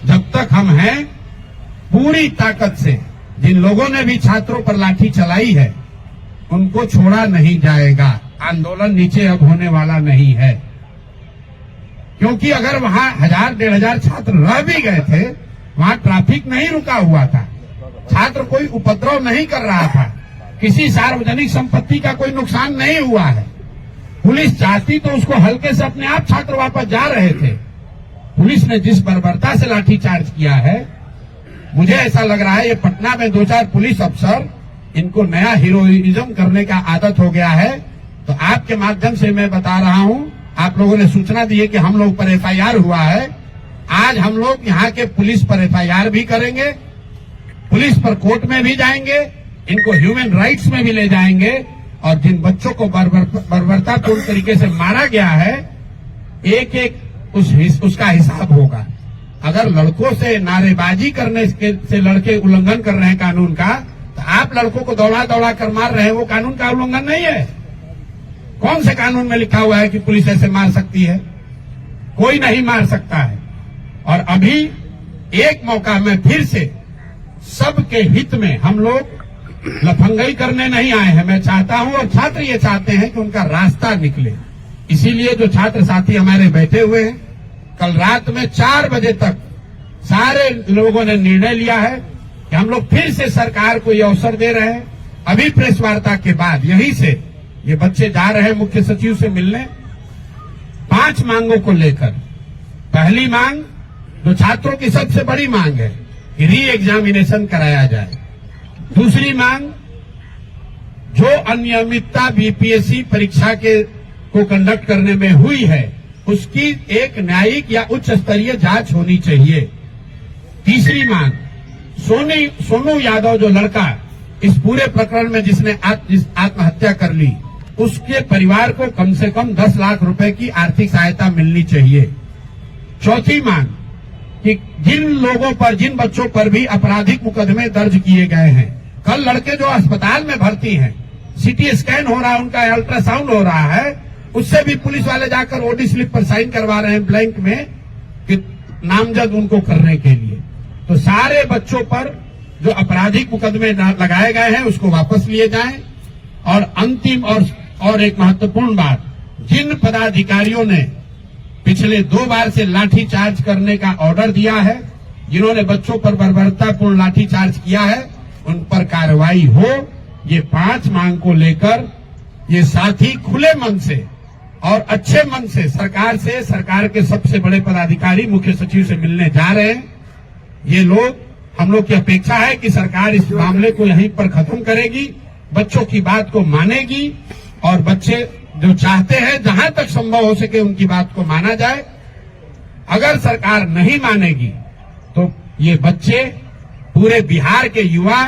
जब तक हम हैं पूरी ताकत से जिन लोगों ने भी छात्रों पर लाठी चलाई है उनको छोड़ा नहीं जाएगा। आंदोलन नीचे अब होने वाला नहीं है, क्योंकि अगर वहां 1000-1500 छात्र रह भी गए थे, वहां ट्रैफिक नहीं रुका हुआ था, छात्र कोई उपद्रव नहीं कर रहा था, किसी सार्वजनिक संपत्ति का कोई नुकसान नहीं हुआ है। पुलिस चाहती तो उसको हल्के से अपने आप छात्र वापस जा रहे थे। पुलिस ने जिस बर्बरता से लाठीचार्ज किया है, मुझे ऐसा लग रहा है ये पटना में 2-4 पुलिस अफसर इनको नया हीरोइज्म करने का आदत हो गया है। तो आपके माध्यम से मैं बता रहा हूं, आप लोगों ने सूचना दी है कि हम लोग पर FIR हुआ है। आज हम लोग यहाँ के पुलिस पर FIR भी करेंगे, पुलिस पर कोर्ट में भी जाएंगे, इनको ह्यूमन राइट्स में भी ले जाएंगे, और जिन बच्चों को बर्बरतापूर्ण तरीके से मारा गया है, एक एक उसका हिसाब होगा। अगर लड़कों से नारेबाजी करने से लड़के उल्लंघन कर रहे हैं कानून का, तो आप लड़कों को दौड़ा दौड़ा कर मार रहे हैं, वो कानून का उल्लंघन नहीं है। कौन से कानून में लिखा हुआ है कि पुलिस ऐसे मार सकती है? कोई नहीं मार सकता है। और अभी एक मौका में फिर से सबके हित में, हम लोग लफंगई करने नहीं आए हैं। मैं चाहता हूं और छात्र ये चाहते हैं कि उनका रास्ता निकले। इसीलिए जो छात्र साथी हमारे बैठे हुए हैं, कल रात में 4 बजे तक सारे लोगों ने निर्णय लिया है कि हम लोग फिर से सरकार को ये अवसर दे रहे हैं। अभी प्रेस वार्ता के बाद यहीं से ये बच्चे जा रहे हैं मुख्य सचिव से मिलने 5 मांगों को लेकर। पहली मांग, जो छात्रों की सबसे बड़ी मांग है, कि री एग्जामिनेशन कराया जाए। दूसरी मांग, जो अनियमितता बीपीएससी परीक्षा को कंडक्ट करने में हुई है, उसकी एक न्यायिक या उच्च स्तरीय जांच होनी चाहिए। तीसरी मांग, सोनू यादव जो लड़का इस पूरे प्रकरण में जिसने आत्महत्या कर ली, उसके परिवार को कम से कम 10 लाख रुपए की आर्थिक सहायता मिलनी चाहिए। चौथी मांग, कि जिन बच्चों पर भी आपराधिक मुकदमे दर्ज किए गए हैं, कल लड़के जो अस्पताल में भर्ती हैं, सीटी स्कैन हो रहा है, उनका अल्ट्रासाउंड हो रहा है, उससे भी पुलिस वाले जाकर ओडी स्लिप पर साइन करवा रहे हैं ब्लैंक में, कि नामजद उनको करने के लिए। तो सारे बच्चों पर जो आपराधिक मुकदमे लगाए गए हैं उसको वापस लिए जाएं। और अंतिम और एक महत्वपूर्ण बात, जिन पदाधिकारियों ने पिछले 2 बार से लाठीचार्ज करने का ऑर्डर दिया है, जिन्होंने बच्चों पर बर्बरतापूर्ण लाठीचार्ज किया है, उन पर कार्रवाई हो। ये 5 मांग को लेकर ये साथी खुले मन से और अच्छे मन से सरकार के सबसे बड़े पदाधिकारी मुख्य सचिव से मिलने जा रहे हैं। ये लोग, हम लोग की अपेक्षा है कि सरकार इस मामले को यहीं पर खत्म करेगी, बच्चों की बात को मानेगी, और बच्चे जो चाहते हैं जहां तक संभव हो सके उनकी बात को माना जाए। अगर सरकार नहीं मानेगी तो ये बच्चे, पूरे बिहार के युवा,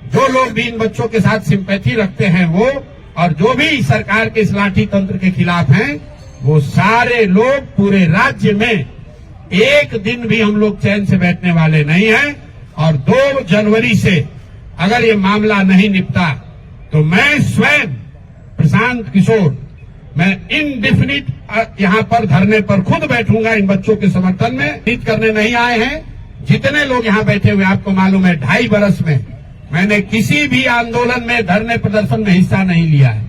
जो लोग भी इन बच्चों के साथ सिंपैथी रखते हैं वो, और जो भी सरकार के इस लाठी तंत्र के खिलाफ हैं, वो सारे लोग पूरे राज्य में एक दिन भी हम लोग चैन से बैठने वाले नहीं हैं। और 2 जनवरी से अगर ये मामला नहीं निपटा तो मैं स्वयं प्रशांत किशोर, मैं इनडेफिनिट यहाँ पर धरने पर खुद बैठूंगा इन बच्चों के समर्थन में। जीत करने नहीं आए हैं। जितने लोग यहाँ बैठे हुए, आपको मालूम है 2.5 बरस में मैंने किसी भी आंदोलन में, धरने प्रदर्शन में हिस्सा नहीं लिया है।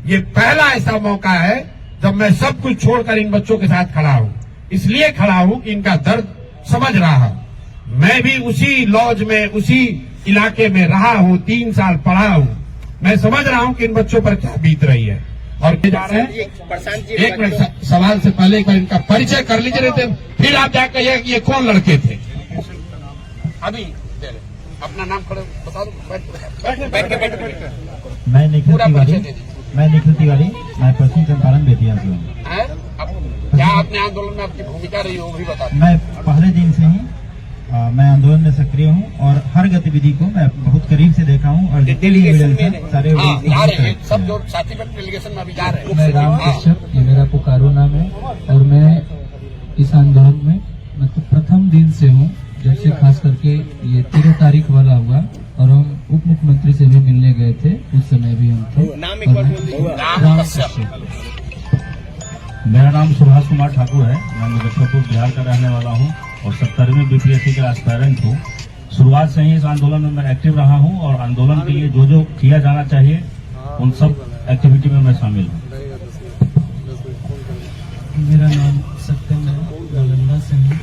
ये पहला ऐसा मौका है जब मैं सब कुछ छोड़कर इन बच्चों के साथ खड़ा हूं। इसलिए खड़ा हूं कि इनका दर्द समझ रहा हूं। मैं भी उसी लॉज में, उसी इलाके में रहा हूं, 3 साल पढ़ा हूं। मैं समझ रहा हूं कि इन बच्चों पर क्या बीत रही है। और जा रहे हैं, एक मिनट, सवाल से पहले इनका परिचय कर लीजिए, रहते फिर आप जाकर कहिए कि ये कौन लड़के थे। अभी अपना नाम बता दो। मैं निखिल तिवारी, मैं पश्चिम चंपारण बेतिया से हूँ। क्या आपने आंदोलन में आपकी भूमिका रही हो भी बता दो। मैं पहले दिन से ही मैं आंदोलन में सक्रिय हूँ और हर गतिविधि को मैं बहुत करीब से देखा हूँ। और सारे सब जो साथी डेलीगेशन में अभी जा रहे हैं। मैं राम कश्यप, ये मेरा पुकारो नाम है, और मैं इस आंदोलन में मतलब प्रथम दिन से हूँ, जब से खास करके ये 13 तारीख वाला हुआ और हम उप मुख्यमंत्री से भी मिलने गए थे, उस समय भी हम थे। राम कश्यप। मेरा नाम सुभाष कुमार ठाकुर है, मैं मुजफ्फरपुर बिहार का रहने वाला हूँ। और 70वें बीपीएससी का एस्पायरेंट हूँ। शुरुआत से ही इस आंदोलन में मैं एक्टिव रहा हूँ और आंदोलन के लिए जो जो किया जाना चाहिए उन सब एक्टिविटी में मैं शामिल हूँ। मेरा नाम सत्यम है, नालंदा से हूँ।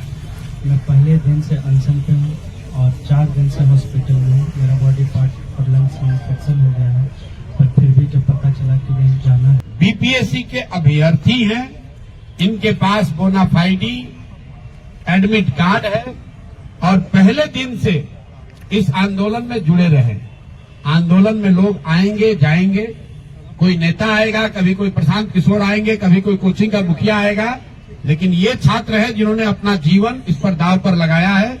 मैं पहले दिन से अनशन पे हूँ और 4 दिन से हॉस्पिटल में हूँ। मेरा बॉडी पार्ट और लंग्स में इन्फेक्शन हो गया है, पर फिर भी जब पता चला कि नहीं जाना है। बीपीएससी के अभ्यर्थी हैं, इनके पास बोनाफाइडी एडमिट कार्ड है और पहले दिन से इस आंदोलन में जुड़े रहे। आंदोलन में लोग आएंगे जाएंगे, कोई नेता आएगा, कभी कोई प्रशांत किशोर आएंगे, कभी कोई कोचिंग का मुखिया आएगा, लेकिन ये छात्र है जिन्होंने अपना जीवन इस पर दांव पर लगाया है।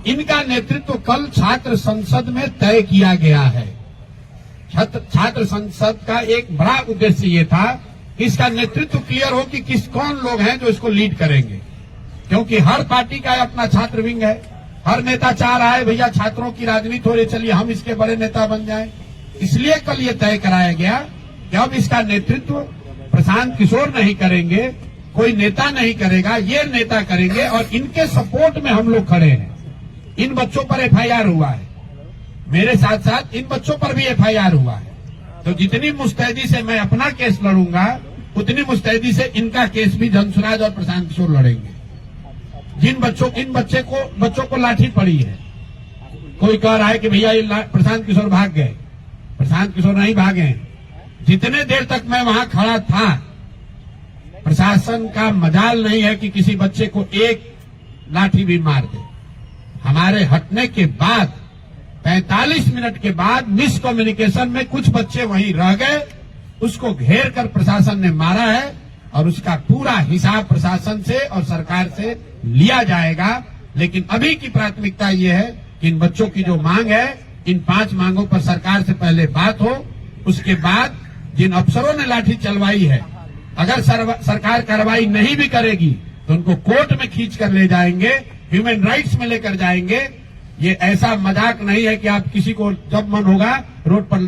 इनका नेतृत्व कल छात्र संसद में तय किया गया है। छात्र संसद का एक बड़ा उद्देश्य ये था कि इसका नेतृत्व क्लियर हो कि कौन लोग हैं जो इसको लीड करेंगे, क्योंकि हर पार्टी का अपना छात्र विंग है। हर नेता चाह रहा है भैया छात्रों की राजनीति हो रही, चलिए हम इसके बड़े नेता बन जाएं। इसलिए कल ये तय कराया गया कि अब इसका नेतृत्व प्रशांत किशोर नहीं करेंगे, कोई नेता नहीं करेगा, ये नेता करेंगे और इनके सपोर्ट में हम लोग खड़े हैं। इन बच्चों पर एफआईआर हुआ है, मेरे साथ साथ इन बच्चों पर भी एफआईआर हुआ है। तो जितनी मुस्तैदी से मैं अपना केस लड़ूंगा, उतनी मुस्तैदी से इनका केस भी धनसुराज और प्रशांत किशोर लड़ेंगे। इन बच्चों को लाठी पड़ी है। कोई कह रहा है कि भैया ये प्रशांत किशोर भाग गए। प्रशांत किशोर नहीं भागे। जितने देर तक मैं वहां खड़ा था, प्रशासन का मजाल नहीं है कि किसी बच्चे को एक लाठी भी मार दे। हमारे हटने के बाद 45 मिनट के बाद मिस कम्युनिकेशन में कुछ बच्चे वहीं रह गए, उसको घेर कर प्रशासन ने मारा है और उसका पूरा हिसाब प्रशासन से और सरकार से लिया जाएगा। लेकिन अभी की प्राथमिकता ये है कि इन बच्चों की जो मांग है, इन 5 मांगों पर सरकार से पहले बात हो। उसके बाद जिन अफसरों ने लाठी चलवाई है, अगर सरकार कार्रवाई नहीं भी करेगी तो उनको कोर्ट में खींच कर ले जाएंगे, ह्यूमन राइट्स में लेकर जाएंगे। ये ऐसा मजाक नहीं है कि आप किसी को जब मन होगा रोड पर